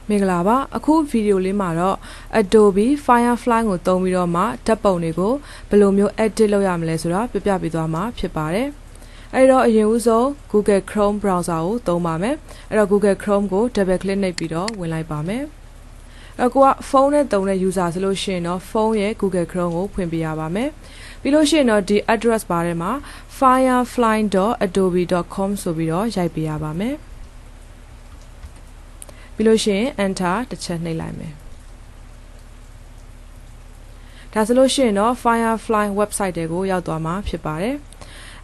မင်္ဂလာပါအခုဗီဒီယိုလေးမှာတော့ Adobe Firefly ကိုသုံးပြီးတော့မှဓာတ်ပုံတွေကိုဘယ်လိုမျိုး edit လုပ်ရမလဲဆိုတာပြပြပေးသွားမှာဖြစ်ပါတယ်အဲ့တော့အရင်ဦးဆုံး Google Chrome browser ကိုသုံးပါမယ်အဲ့တော့ Google Chrome ကို double click နှိပ်ပြီးတော့ဝင်လိုက်ပါမယ်အဲ့တော့ကိုကဖုန်းနဲ့သုံးတဲ့ user ဆိုလို့ရှိရင်တော့ဖုန်းရဲ့ Google Chrome ကိုဖွင့်ပြရပါမယ်ပြီးလို့ရှိရင်တော့ဒီ address bar ထဲမှာ firefly.adobe.com ဆိုပြီးတော့ရိုက်ပေးရပါမယ်ပြီးလို့ရှိရင် enter တစ်ချက်နှိပ်လိုက်မယ်ဒါဆိုလို့ရှိရင်တော့ Firefly website တွေကိုရောက်သွားမှာဖြစ်ပါတယ်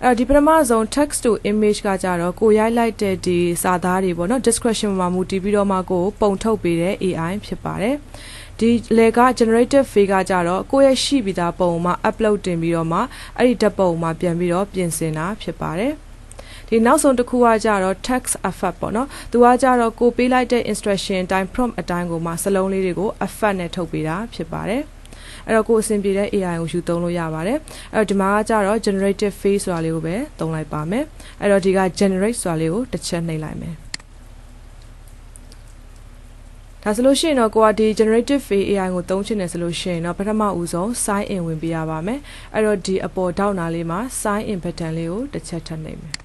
အဲ့တော့ဒီပထမဆုံး text to image ကကြတော့ကိုရိုက်လိုက်တဲ့ဒီစာသားတွေပေါ့နော် description မှာမူတည်ပြီးတော့မှကိုပုံထုတ်ပေးတဲ့ AI ဖြစ်ပါတယ်ဒီလေက generative fee ကကြတော့ကိုရဲ့ရှိပြီးသားပုံမှာ upload တင်ပြီးတော့မှအဲ့ဒီဓာတ်ပုံမှာပြန်ပြီးတော့ပြင်ဆင်တာဖြစ်ပါတယ်ဒီနောက်ဆုံးတစ်ခုကကြတော့ text effect ပေါ့နော်သူကကြတော့ကိုပေးလိုက်တဲ့ instruction အတိုင်း prompt အတိုင်းကိုမှစလုံးလေးတွေကို effect နဲ့ထုတ်ပေးတာဖြစ်ပါတယ်အဲ့တော့ကိုအဆင်ပြေတဲ့ AI ကိုယူသုံးလို့ရပါတယ်အဲ့တော့ဒီမှာကကြတော့ generative face ဆိုတာလေးကိုပဲသုံးလိုက်ပါမယ်အဲ့တော့ဒီက generate ဆိုတာလေးကိုတစ်ချက်နှိပ်လိုက်မယ်ဒါဆိုလို့ရှိရင်တော့ကိုကဒီ generative AI ကိုသုံးချင်တယ်ဆိုလို့ရှိရင်တော့ပထမဦးဆုံး sign in ဝင်ပေးရပါမယ်အဲ့တော့ဒီအပေါ်ထောက်နာလေးမှာ sign in button လေးကိုတစ်ချက်ထပ်နှိပ်မယ်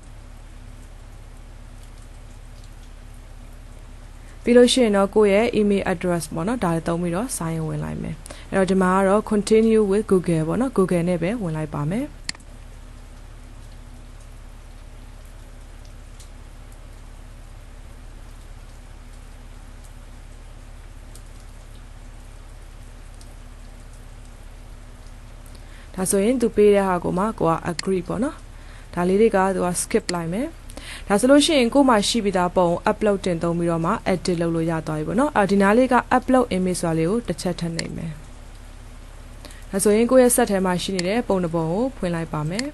ပြီးလို့ရှိရင်တော့ကိုယ့်ရဲ့ email address ပေါ့နော်ဒါလည်းသုံးပြီးတော့ sign in ဝင်လိုက်မယ်အဲ့တော့ဒီမှာကတော့ continue with Google ပေါ့နော် Google နဲ့ပဲဝင်လိုက်ပါမယ်ဒါဆိုရင်သူပေးတဲ့ဟာကိုမှကိုက agree ပေါ့နော်ဒါလေးတွေကသူက skip လိုက်မယ်ဒါဆိုလို့ရှိရင်ကိုမှရှိပြီးသားပုံ upload တင်သုံးပြီးတော့မှ edit လုပ်လို့ရသွားပြီပေါ့နော်ဒီနားလေးက upload image ဆိုတာလေးကိုတစ်ချက်ထပ်နှိပ်မယ်ဒါဆိုရင်ကိုရဲ့ set ထဲမှာရှိနေတဲ့ပုံတစ်ပုံကိုဖွင့်လိုက်ပါမယ်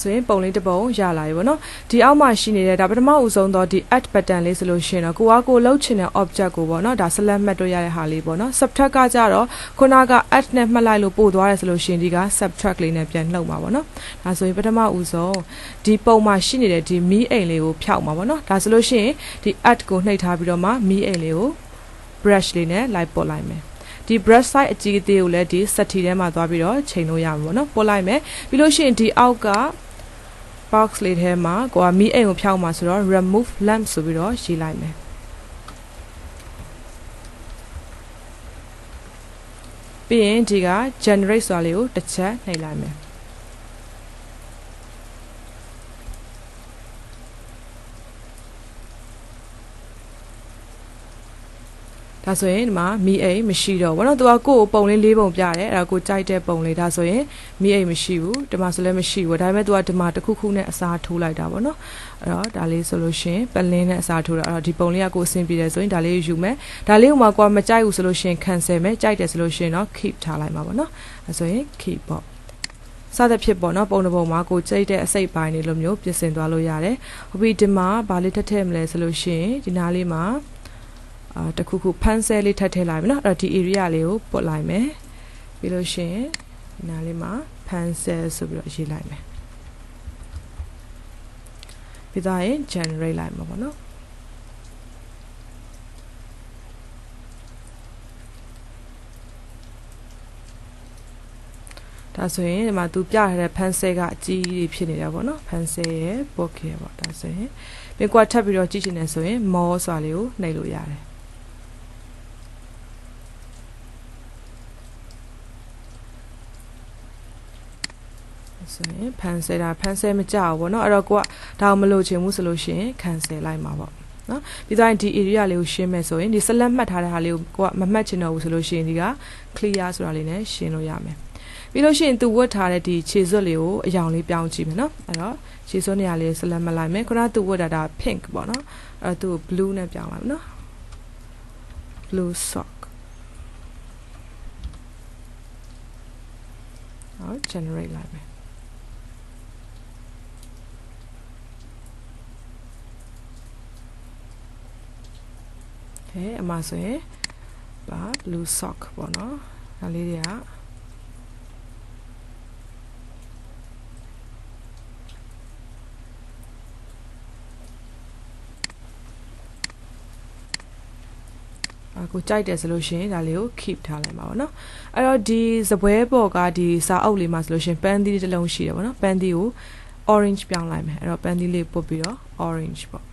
ဆိုရင်ပုံလေးတစ်ပုံရလာပြီပေါ့နော်ဒီအောက်မှာရှိနေတဲ့ဒါပထမဦးဆုံးတော့ဒီ add button လေးဆိုလို့ရှိရင်တော့ကိုလှုပ်ချင်တဲ့ object ကိုပေါ့နော်ဒါ select မှတ်တွေ့ရတဲ့ဟာလေးပေါ့နော် subtract ကကြတော့ခုနက add နဲ့မှတ်လိုက်လို့ပို့သွားတယ်ဆိုလို့ရှိရင်ဒီက subtract လေးနဲ့ပြန်လှုပ်မှာပေါ့နော်ဒါဆိုရင်ပထမဦးဆုံးဒီပုံမှာရှိနေတဲ့ဒီမီးအိမ်လေးကိုဖြောက်မှာပေါ့နော်ဒါဆိုလို့ရှိရင်ဒီ add ကိုနှိပ်ထားပြီးတော့မှမီးအိမ်လေးကို brush လေးနဲ့လိုက်ပုတ်လိုက်မယ်ဒီ brush size အကြီးအသေးကိုလည်းဒီစက်တီထဲမှာသွားပြီးတော့ချိန်လို့ရမှာပေါ့နော်ပုတ်လိုက်မယ်ပြီးလို့ရှိရင်ဒီအောက်က box လေးထဲမှာကိုကမီးအိမ်ကိုဖြောက်မှာဆိုတော့ remove lamp ဆိုပြီးတော့ရေးလိုက်မယ်ပြီးရင်ဒီက generate ဆိုတာလေးကိုတစ်ချက်နှိပ်လိုက်မယ်ဒါဆိုရင်ဒီမှာမီးအိမ်မရှိတော့ဘောနော်သူကကိုယ်ပုံလေး၄ပုံပြတယ်အဲ့ဒါကိုကြိုက်တဲ့ပုံလေးဒါဆိုရင်မီးအိမ်မရှိဘူးဒီမှာဆိုလည်းမရှိဘူးဒါပေမဲ့သူကဒီမှာတစ်ခုခုနဲ့အစားထိုးလိုက်တာပေါ့နော်အဲ့တော့ဒါလေးဆိုလို့ရှိရင်ပလင်းနဲ့အစားထိုးတာအဲ့တော့ဒီပုံလေးကကိုယ်အဆင်ပြေတယ်ဆိုရင်ဒါလေးယူမယ်ဒါလေးကိုမှကိုယ်မကြိုက်ဘူးဆိုလို့ရှိရင် cancel မယ်ကြိုက်တယ်ဆိုလို့ရှိရင်တော့ keep ထားလိုက်မှာပေါ့နော်အဲ့ဆိုရင် keep ပေါ့စသဖြင့်ပေါ့နော်ပုံတစ်ပုံမှာကိုကြိုက်တဲ့အစိတ်ပိုင်းတွေလိုမျိုးပြင်ဆင်သွားလို့ရတယ်ဟုတ်ပြီဒီမှာဗာလေးထည့်မလဲဆိုလို့ရှိရင်ဒီနားလေးမှာတခုခုဖန်ဆဲလေးထပ်ထည့်လိုက်မယ်နော်အဲ့တော့ဒီ area လေးကိုပုတ်လိုက်မယ်ပြီးလို့ရှိရင်ဒီနားလေးမှာဖန်ဆဲဆိုပြီးတော့ရေးလိုက်မယ်ပြီးတော့ရင် generate လိုက်မှာပေါ့နော်ဒါဆိုရင်ဒီမှာသူပြထားတဲ့ဖန်ဆဲကအကြီးကြီးဖြစ်နေတာပေါ့နော်ဖန်ဆဲရဲ့ book ရဲ့ပေါ့ဒါဆိုရင်ပြီးကွာထပ်ပြီးတော့ကြည့်ချင်တယ်ဆိုရင် more ဆိုတာလေးကိုနှိပ်လို့ရတယ်ဆိုရင်ဖန်ဆဲမကြဘူးပေါ့နော်အဲ့တော့ကိုကဒါမလို့ချင်ဘူးဆိုလို့ရှိရင် cancel လိုက်မှာပေါ့နော်ပြီးတော့ဒီ area လေးကိုရှင်းမယ်ဆိုရင်ဒီ select မှတ်ထားတဲ့ဟာလေးကိုကိုကမမှတ်ချင်တော့ဘူးဆိုလို့ရှိရင်ဒီက clear ဆိုတာလေးနဲ့ရှင်းလို့ရမယ်ပြီးလို့ရှိရင်သူဝတ်ထားတဲ့ဒီခြေစွပ်လေးကိုအရောင်လေးပြောင်းကြည့်မယ်နော်အဲ့တော့ခြေစွပ်နေရာလေး select မှတ်လိုက်မယ်ခုနကသူဝတ်တာဒါ pink ပေါ့နော်အဲ့တော့သူ blue နဲ့ပြောင်းလိုက်မယ်နော် blue sock ဟော generate လိုက်မယ်အမှားဆိုရင်ပါ blue sock ပေါ့နော်ဒါလေးတွေက ကိုကြိုက်တယ်ဆိုလို့ရှိရင်ဒါလေးကို keep ထားလိုက်ပါဘောနော်အဲ့တော့ဒီစပွဲပေါ်ကဒီစာအုပ်လေးမှာဆိုလို့ရှိရင်ပန်းသီးတစ်လုံးရှိတယ်ဘောနော်ပန်းသီးကို orange ပြောင်းလိုက်မယ်အဲ့တော့ပန်းသီးလေးပုတ်ပြီးတော့ orange ပေါ့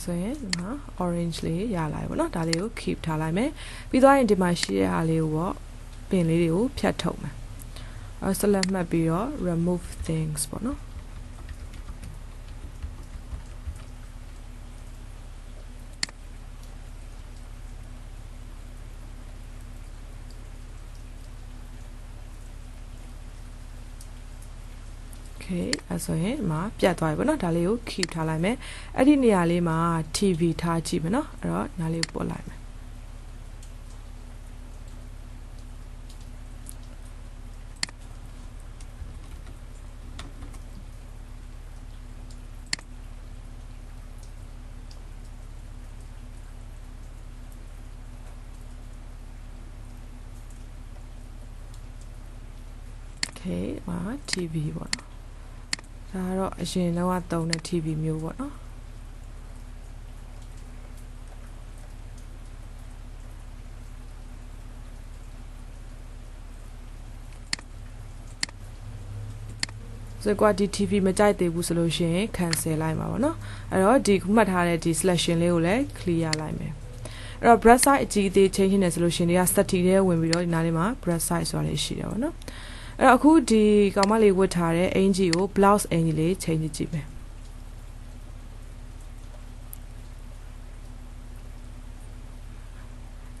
ဆိုရင်ဒီမှာ orange လေးရလာပြီပေါ့နော်ဒါလေးကို keep ထားလိုက်မယ်ပြီးသွားရင်ဒီမှာရှိတဲ့ဟာလေးကိုပေါ့ပင်လေးတွေကိုဖြတ်ထုတ်မယ်select မှတ်ပြီးတော့ remove things ပေါ့နော်အဲ့ဆိုရင်မှာပြတ်သွားပြီပေါ့နော်ဒါလေးကို keep ထားလိုက်မယ်အဲ့ဒီနေရာလေးမှာ TV ထားကြည့်မယ်နော်အဲ့တော့နားလေးပို့လိုက်မယ်မှာ TV ပေါ့နော်ဒါတော့အရင်တော့တုံးတဲ့ TV မျိုးပေါ့နော်ဆိုတော့ဒီ TV မကြိုက်သေးဘူးဆိုလို့ရှိရင် cancel လိုက်မှာပေါ့နော်အဲ့တော့ဒီမှတ်ထားတဲ့ဒီ selection လေးကိုလည်း clear လိုက်မယ်အဲ့တော့ brush size အကြီးအသေး change နေဆိုလို့ရှိရင်ဒီက setting ထဲဝင်ပြီးတော့ဒီနားလေးမှာ brush size ဆိုတာလေးရှိတယ်ပေါ့နော်အဲ့တော့အခုဒီကောင်မလေးဝတ်ထားတဲ့အင်ဂျီကို blouse အင်ဂျီလေးချိန်ကြည့်မယ်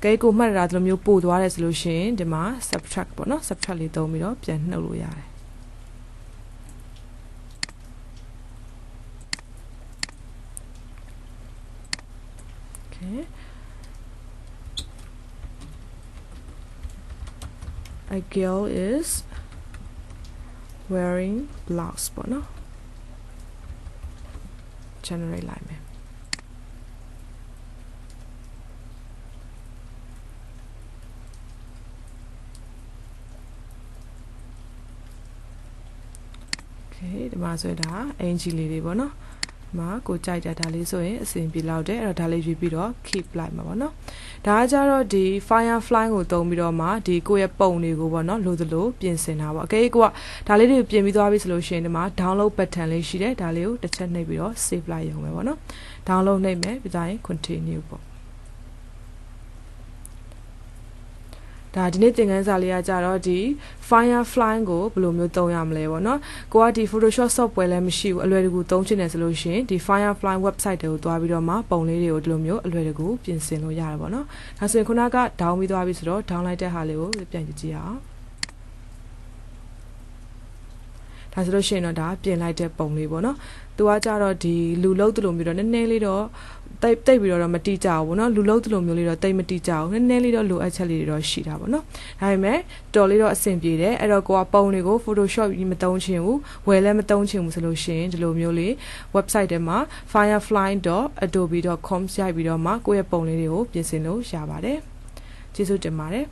ကဲကိုမှတ်ရတာဒီလိုမျိုးပို့သွားတယ်ဆိုလို့ရှိရင်ဒီမှာ subtract ပေါ့နော် subtract လေးသုံးပြီးတော့ပြန်နှုတ်လို့ရတယ် okay a girl is wearing blouse ပေါ့နော် generate လိုက်မယ်ဒီမှာဆိုဒါအင်ဂျီလေးတွေပေါ့နော်ဒီမှာကိုကြိုက်တဲ့ဒါလေးဆိုရင်အဆင်ပြေလောက်တယ်အဲ့တော့ဒါလေးရွေးပြီးတော့ keep လိုက်မှာပေါ့နော်ဒါကကြတော့ဒီ Firefly ကိုသုံးပြီးတော့မှဒီကိုယ့်ရဲ့ပုံတွေကိုပေါ့နော်လိုသလိုပြင်ဆင်တာပေါ့အကယ်၍ကိုကဒါလေးတွေပြင်ပြီးသွားပြီဆိုလို့ရှိရင်ဒီမှာ download button လေးရှိတယ်ဒါလေးကိုတစ်ချက်နှိပ်ပြီးတော့ save လိုက်ရုံပဲပေါ့နော် download နှိပ်မယ်ပြီးသွားရင် continue ပေါ့ဒါဒီနေ့သင်ခန်းစာလေးကကြတော့ဒီ Firefly ကိုဘယ်လိုမျိုးသုံးရမလဲပေါ့နော်ကိုကဒီ Photoshop software လည်းမရှိဘူးအလွယ်တကူသုံးချင်တယ်ဆိုလို့ရှိရင်ဒီ Firefly website တွေကိုတွားပြီးတော့မှပုံလေးတွေကိုဒီလိုမျိုးအလွယ်တကူပြင်ဆင်လို့ရတယ်ပေါ့နော်ဒါဆိုရင်ခုနက down ပြီးသွားပြီဆိုတော့ down လိုက်တဲ့ဟာလေးကိုပြန်ကြည့်အောင်ဒါဆိုလို့ရှိရင်တော့ဒါပြင်လိုက်တဲ့ပုံလေးပေါ့နော်သူကကြတော့ဒီလူလုံးတလို့မျိုးတော့နည်းနည်းလေးတော့တိတ်ပြီးတော့မတိကြဘူးเนาะလူလုံးတလို့မျိုးလေးတော့တိတ်မတိကြဘူးနည်းနည်းလေးတော့လိုအပ်ချက်လေးတွေတော့ရှိတာပေါ့เนาะဒါပေမဲ့တော်လေးတော့အဆင်ပြေတယ်အဲ့တော့ကိုကပုံတွေကို Photoshop ကြီးမသုံးချင်ဘူးဝယ်လည်းမသုံးချင်ဘူးဆိုလို့ရှိရင်ဒီလိုမျိုးလေး website ထဲမှာ firefly.adobe.com ရိုက်ပြီးတော့မှကိုယ့်ရဲ့ပုံလေးတွေကိုပြင်ဆင်လို့ရပါတယ်ကျေးဇူးတင်ပါတယ်